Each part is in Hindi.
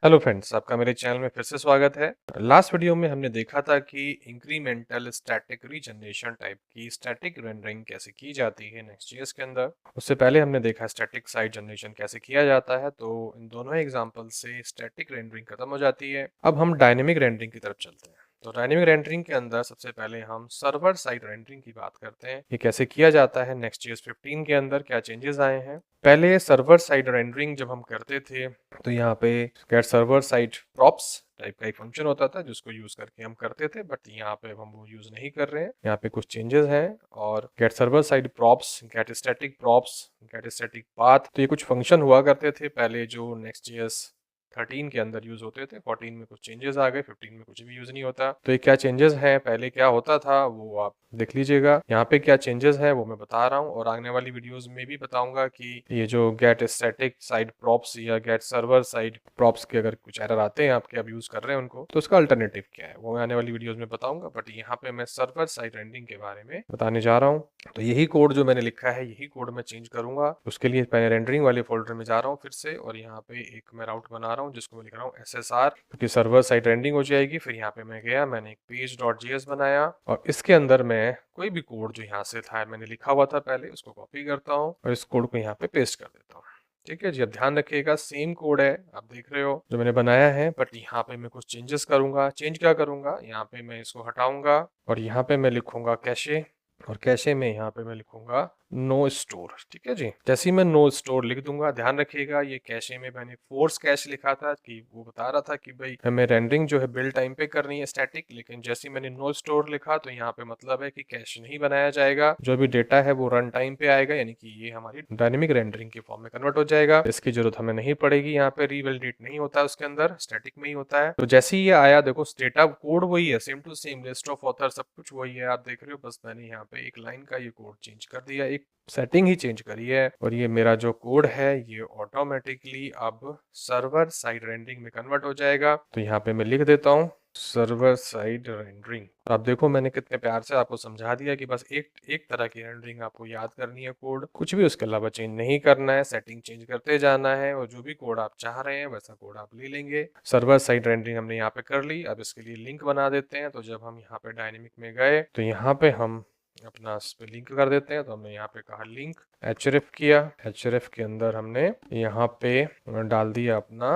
हेलो फ्रेंड्स, आपका मेरे चैनल में फिर से स्वागत है। लास्ट वीडियो में हमने देखा था कि इंक्रीमेंटल स्टैटिक रीजनरेशन टाइप की स्टैटिक रेंडरिंग कैसे की जाती है नेक्स्ट.जेएस के अंदर। उससे पहले हमने देखा स्टैटिक साइट जनरेशन कैसे किया जाता है। तो इन दोनों एग्जांपल से स्टैटिक रेंडरिंग खत्म हो जाती है। अब हम डायनेमिक रेंडरिंग की तरफ चलते हैं। तो डायनेमिक रेंडरिंग के अंदर सबसे पहले हम सर्वर साइड रेंडरिंग की बात करते हैं। ये कैसे किया जाता है, नेक्स्ट.जेएस 15 के अंदर क्या चेंजेस आए हैं। पहले सर्वर साइड रेंडरिंग जब हम करते थे तो यहाँ पे get server side props type का एक फंक्शन होता था जिसको यूज करके हम करते थे, बट यहाँ पे हम वो यूज नहीं कर रहे हैं। यहाँ पे कुछ चेंजेस हैं और get server side props, get static props, get static path, तो ये कुछ फंक्शन हुआ करते थे पहले जो नेक्स्ट.जेएस 13 के अंदर यूज होते थे। 14 में कुछ चेंजेस आ गए, 15 में कुछ भी यूज नहीं होता। तो ये क्या चेंजेस हैं, पहले क्या होता था वो आप देख लीजिएगा। यहाँ पे क्या चेंजेस है वो मैं बता रहा हूँ और आने वाली वीडियोस में भी बताऊंगा कि ये जो गेट स्टैटिक साइड प्रॉप्स या गेट सर्वर साइड प्रॉप्स के अगर कुछ एरर आते हैं आपके, आप यूज कर रहे हैं उनको, तो उसका अल्टरनेटिव क्या है वो मैं आने वाली वीडियोस में बताऊंगा। बट यहाँ पे मैं सर्वर साइड रेंडरिंग के बारे में बताने जा रहा हूँ। तो यही कोड जो मैंने लिखा है यही कोड मैं चेंज करूंगा। उसके लिए मैं रेंडरिंग वाले फोल्डर में जा रहा हूँ फिर से, और यहाँ पे एक मैं राउट बना रहा हूँ जिसको मैं लिख रहा हूँ SSR, क्योंकि सर्वर साइड रेंडरिंग हो जाएगी। फिर यहाँ पे मैं गया, मैंने एक page.js बनाया और इसके अंदर मैं कोई भी कोड जो यहाँ से था मैंने लिखा हुआ था पहले, उसको कॉपी करता हूँ और इस कोड को यहाँ पे पेस्ट कर देता हूँ। ठीक है जी, अब ध्यान रखिएगा सेम कोड है, आप देख रहे हो जो मैंने बनाया है, बट यहाँ पे मैं कुछ चेंजेस करूंगा। चेंज क्या करूंगा, यहाँ पे मैं इसको हटाऊंगा और यहाँ पे मैं लिखूंगा कैशे, और कैशे में यहाँ पे मैं लिखूंगा नो स्टोर। ठीक है जी, जैसे ही मैं नो स्टोर लिख दूंगा, ध्यान रखिएगा ये कैशे में मैंने फोर्स कैश लिखा था कि वो बता रहा था कि भाई हमें रेंडरिंग जो है बिल्ड टाइम पे करनी है स्टैटिक, लेकिन जैसे ही मैंने नो स्टोर लिखा तो यहाँ पे मतलब है कि कैश नहीं बनाया जाएगा, जो भी डेटा है वो रन टाइम पे आएगा, यानी कि ये हमारी डायनेमिक रेंडरिंग के फॉर्म में कन्वर्ट हो जाएगा। इसकी जरूरत हमें नहीं पड़ेगी, यहाँ पे रीवैलिडेट नहीं होता है उसके अंदर, स्टैटिक में ही होता है। तो जैसे ही ये आया, देखो डेटा कोड वही है, same to same, list of author सब कुछ वही है, आप देख रहे हो। बस मैंने यहाँ पे एक लाइन का ये कोड चेंज कर दिया, एक सेटिंग ही चेंज करी है, और ये मेरा जो कोड है ये ऑटोमेटिकली अब सर्वर साइड रेंडरिंग में कन्वर्ट हो जाएगा। तो यहाँ पे मैं लिख देता हूँ सर्वर साइड रेंडरिंग। आप देखो मैंने कितने प्यार से आपको समझा दिया कि बस एक तरह की रेंडरिंग आपको याद करनी है, कोड कुछ भी उसके अलावा चेंज नहीं करना है, सेटिंग चेंज करते जाना है और जो भी कोड आप चाह रहे हैं वैसा कोड आप ले लेंगे। सर्वर साइड रेंडरिंग हमने यहाँ पे कर ली। अब इसके लिए लिंक बना देते हैं। तो जब हम यहाँ पे डायनेमिक में गए तो यहाँ पे हम अपना इस पे लिंक कर देते हैं। तो हमने यहाँ पे कहा लिंक, href किया, href के अंदर हमने यहाँ पे डाल दिया अपना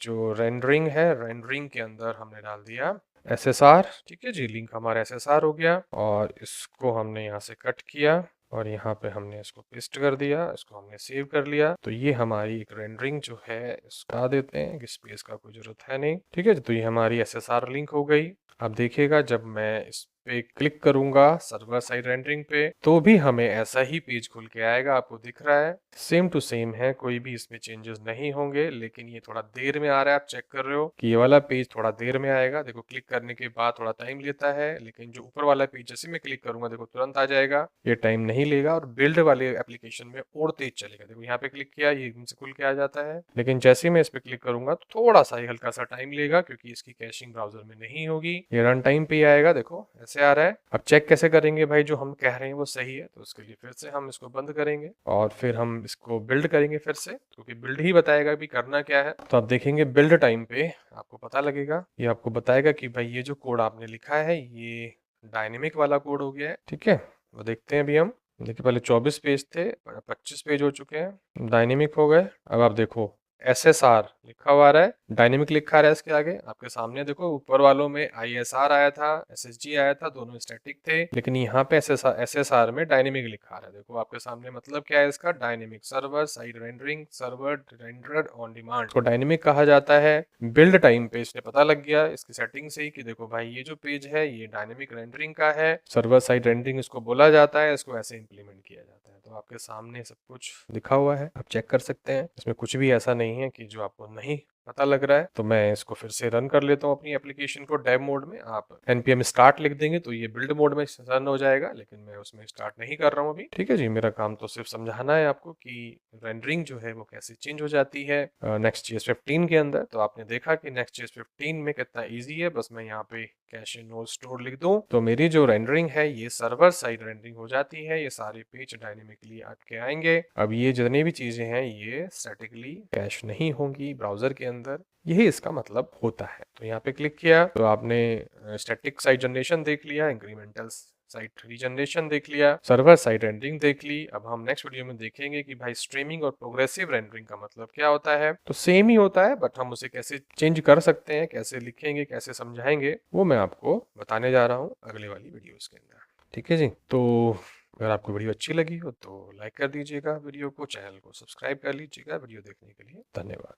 जो रेंडरिंग है, रेंडरिंग के अंदर हमने डाल दिया SSR। ठीक है जी, लिंक हमारा SSR हो गया और इसको हमने यहाँ से कट किया और यहाँ पे हमने इसको पेस्ट कर दिया, इसको हमने सेव कर लिया। तो ये हमारी एक रेंडरिंग जो है इसका देते हैं कि स्पेस का कोई जरूरत है नहीं। ठीक है, तो ये हमारी SSR लिंक हो गई। आप देखिएगा जब मैं इस पे क्लिक करूंगा सर्वर साइड रेंडरिंग पे तो भी हमें ऐसा ही पेज खुल के आएगा, आपको दिख रहा है सेम टू सेम है, कोई भी इसमें चेंजेस नहीं होंगे। लेकिन ये थोड़ा देर में आ रहा है, आप चेक कर रहे हो कि ये वाला पेज थोड़ा देर में आएगा। देखो क्लिक करने के बाद थोड़ा टाइम लेता है, लेकिन जो ऊपर वाला पेज जैसे मैं क्लिक करूंगा देखो तुरंत आ जाएगा, ये टाइम नहीं लेगा। और बिल्ड वाले एप्लीकेशन में और तेज चलेगा। देखो यहाँ पे क्लिक किया, ये एकदम से खुल के आ जाता है, लेकिन जैसे ही मैं इस पे क्लिक करूंगा तो थोड़ा सा हल्का सा टाइम लेगा क्योंकि इसकी कैशिंग ब्राउजर में नहीं होगी, ये रन टाइम पे ही आएगा। देखो ऐसे आ रहा है। अब चेक कैसे करेंगे भाई जो हम कह रहे हैं वो सही है, तो उसके लिए फिर से हम इसको बंद करेंगे और फिर हम इसको बिल्ड करेंगे फिर से, क्योंकि बिल्ड ही बताएगा भी करना क्या है। तो आप देखेंगे बिल्ड टाइम पे आपको पता लगेगा, ये आपको बताएगा कि भाई ये जो कोड आपने लिखा है ये डायनेमिक वाला कोड हो गया है। ठीक है, वो देखते हैं अभी हम। देखिए पहले 24 पेज थे, 25 पेज हो चुके हैं, डायनेमिक हो गए। अब आप देखो SSR लिखा हुआ आ रहा है, डायनेमिक लिखा आ रहा है इसके आगे आपके सामने। देखो ऊपर वालों में ISR आया था, SSG आया था, दोनों स्टैटिक थे, लेकिन यहाँ पे SSR में डायनेमिक लिखा आ रहा है। देखो आपके सामने, मतलब क्या है इसका, dynamic server side rendering, server rendered on demand को डायनेमिक कहा जाता है। बिल्ड टाइम पे इसने पता लग गया इसकी सेटिंग से ही कि देखो भाई ये जो पेज है ये डायनेमिक रेंडरिंग का है, सर्वर साइड रेंडरिंग इसको बोला जाता है, इसको ऐसे इंप्लीमेंट किया जाता है। तो आपके सामने सब कुछ लिखा हुआ है, आप चेक कर सकते हैं, इसमें कुछ भी ऐसा नहीं है कि जो आपको नहीं पता लग रहा है। तो मैं इसको फिर से रन कर लेता हूँ अपनी एप्लीकेशन को डेव मोड में। आप npm स्टार्ट लिख देंगे तो ये बिल्ड मोड में रन हो जाएगा, लेकिन मैं उसमें स्टार्ट नहीं कर रहा हूँ अभी। ठीक है जी, मेरा काम तो सिर्फ समझाना है आपको कि रेंडरिंग जो है वो कैसे चेंज हो जाती है नेक्स्ट.जेएस 15 के अंदर। तो आपने देखा कि नेक्स्ट.जेएस 15 में कितना ईजी है। बस मैं यहाँ पे कैशे नो स्टोर लिख दूं तो मेरी जो रेंडरिंग है ये सर्वर साइड रेंडरिंग हो जाती है, ये सारे पेज डायनेमिकली आपके आएंगे। अब ये जितनी भी चीजें हैं ये स्टैटिकली कैश नहीं होंगी ब्राउजर के अंदर, यही इसका मतलब होता है। तो यहाँ पे क्लिक किया तो आपने स्टैटिक साइट जनरेशन देख लिया, इंक्रीमेंटल साइट रीजनरेशन देख लिया, सर्वर साइड रेंडरिंग देख ली। अब हम नेक्स्ट वीडियो में देखेंगे कि भाई स्ट्रीमिंग और प्रोग्रेसिव रेंडरिंग का मतलब क्या होता है। तो सेम ही होता है बट हम उसे कैसे चेंज कर सकते हैं, कैसे लिखेंगे, कैसे समझाएंगे, वो मैं आपको बताने जा रहा हूँ अगले वाली वीडियोस के अंदर। ठीक है जी। तो अगर आपको वीडियो अच्छी लगी हो तो लाइक कर दीजिएगा वीडियो को, चैनल को सब्सक्राइब कर लीजिएगा। वीडियो देखने के लिए धन्यवाद।